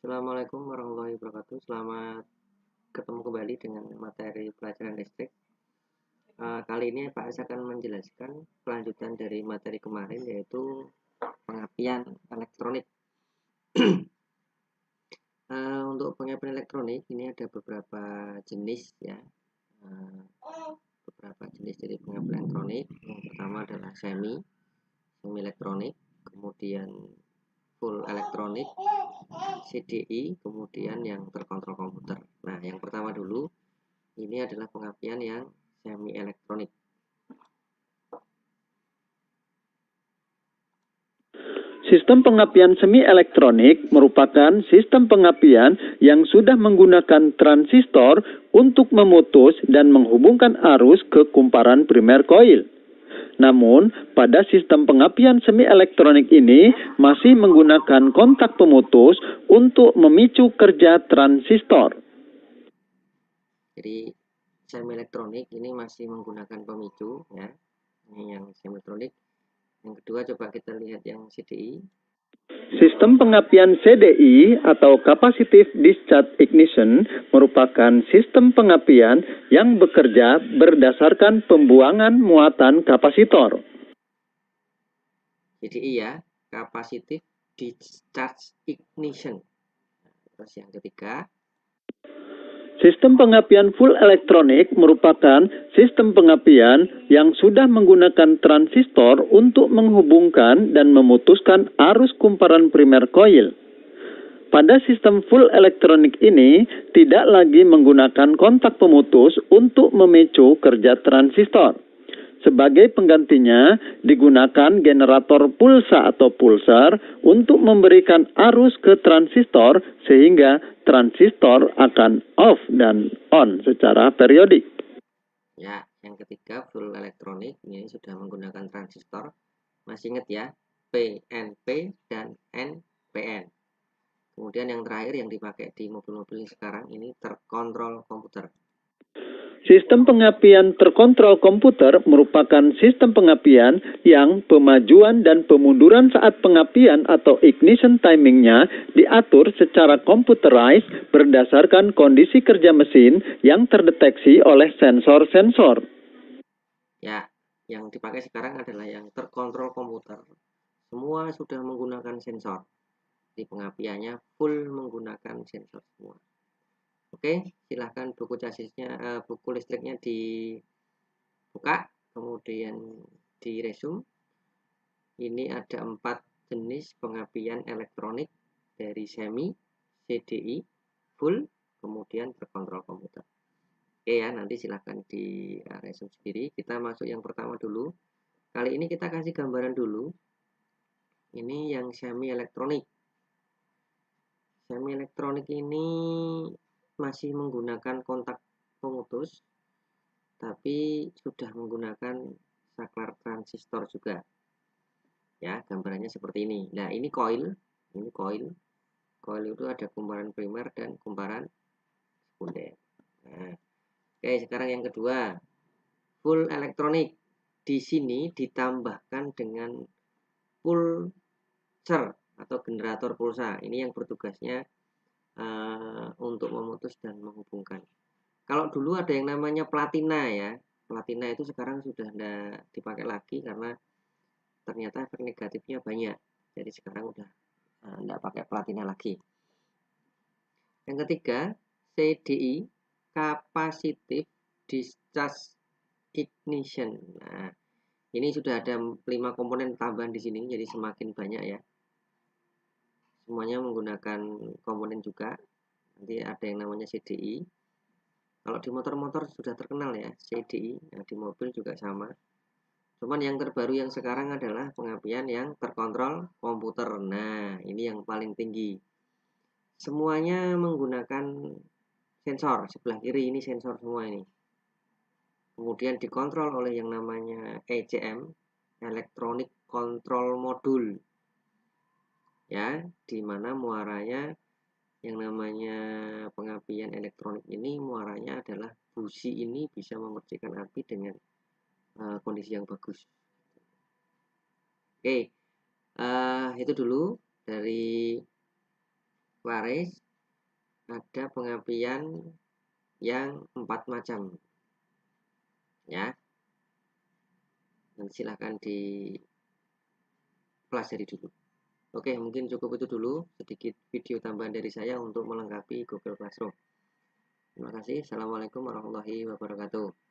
Assalamualaikum warahmatullahi wabarakatuh. Selamat ketemu kembali dengan materi pelajaran listrik. Kali ini Pak Is akan menjelaskan kelanjutan dari materi kemarin, yaitu pengapian elektronik. Untuk pengapian elektronik ini ada beberapa jenis ya. Beberapa jenis dari pengapian elektronik. Yang pertama adalah semi elektronik, kemudian full elektronik, CDI, kemudian yang terkontrol komputer. Nah, yang pertama dulu, ini adalah pengapian yang semi elektronik. Sistem pengapian semi elektronik merupakan sistem pengapian yang sudah menggunakan transistor untuk memutus dan menghubungkan arus ke kumparan primer koil. Namun, pada sistem pengapian semi elektronik ini masih menggunakan kontak pemutus untuk memicu kerja transistor. Jadi, semi elektronik ini masih menggunakan pemicu ya. Ini yang semi elektronik. Yang kedua, coba kita lihat yang CDI. Sistem pengapian CDI atau Capacitive Discharge Ignition merupakan sistem pengapian yang bekerja berdasarkan pembuangan muatan kapasitor. CDI ya, Capacitive Discharge Ignition. Terus yang ketiga, sistem pengapian full elektronik merupakan sistem pengapian yang sudah menggunakan transistor untuk menghubungkan dan memutuskan arus kumparan primer koil. Pada sistem full elektronik ini tidak lagi menggunakan kontak pemutus untuk memicu kerja transistor. Sebagai penggantinya, digunakan generator pulsa atau pulsar untuk memberikan arus ke transistor sehingga transistor akan off dan on secara periodik. Ya, yang ketiga full elektronik ini sudah menggunakan transistor. Masih ingat ya, PNP dan NPN. Kemudian yang terakhir yang dipakai di mobil-mobil sekarang ini terkontrol komputer. Sistem pengapian terkontrol komputer merupakan sistem pengapian yang pemajuan dan pemunduran saat pengapian atau ignition timingnya diatur secara computerized berdasarkan kondisi kerja mesin yang terdeteksi oleh sensor-sensor. Ya, yang dipakai sekarang adalah yang terkontrol komputer. Semua sudah menggunakan sensor. Di pengapiannya full menggunakan sensor semua. Oke, silahkan buku chassisnya, buku listriknya dibuka, kemudian di resume. Ini ada 4 jenis pengapian elektronik dari semi, CDI, full, kemudian terkontrol komputer. Oke ya, nanti silahkan di resume sendiri. Kita masuk yang pertama dulu. Kali ini kita kasih gambaran dulu. Ini yang semi elektronik. Semi elektronik ini masih menggunakan kontak pemutus, tapi sudah menggunakan saklar transistor juga. Ya, gambarannya seperti ini. Nah, ini koil. Ini koil. Koil itu ada kumparan primer dan kumparan sekunder. Nah, oke, sekarang yang kedua. Full elektronik. Di sini ditambahkan dengan pulser atau generator pulsa. Ini yang bertugasnya untuk memutus dan menghubungkan. Kalau dulu ada yang namanya platina ya. Platina itu sekarang sudah tidak dipakai lagi karena ternyata efek negatifnya banyak. Jadi sekarang udah tidak pakai platina lagi. Yang ketiga, CDI, Capacitive Discharge Ignition. Nah, ini sudah ada 5 komponen tambahan di sini, jadi semakin banyak ya. Semuanya menggunakan komponen juga. Nanti ada yang namanya CDI. Kalau di motor-motor sudah terkenal ya, CDI. Nah, di mobil juga sama. Cuman yang terbaru yang sekarang adalah pengapian yang terkontrol komputer. Nah, ini yang paling tinggi. Semuanya menggunakan sensor. Sebelah kiri ini sensor semua ini. Kemudian dikontrol oleh yang namanya ECM, Electronic Control Module. Ya, di mana muaranya yang namanya pengapian elektronik ini muaranya adalah busi ini bisa memercikan api dengan kondisi yang bagus. Oke, itu dulu dari aquareous, ada pengapian yang 4 macam ya. Dan silahkan dipelajari dulu. Oke, mungkin cukup itu dulu sedikit video tambahan dari saya untuk melengkapi Google Classroom. Terima kasih. Assalamualaikum warahmatullahi wabarakatuh.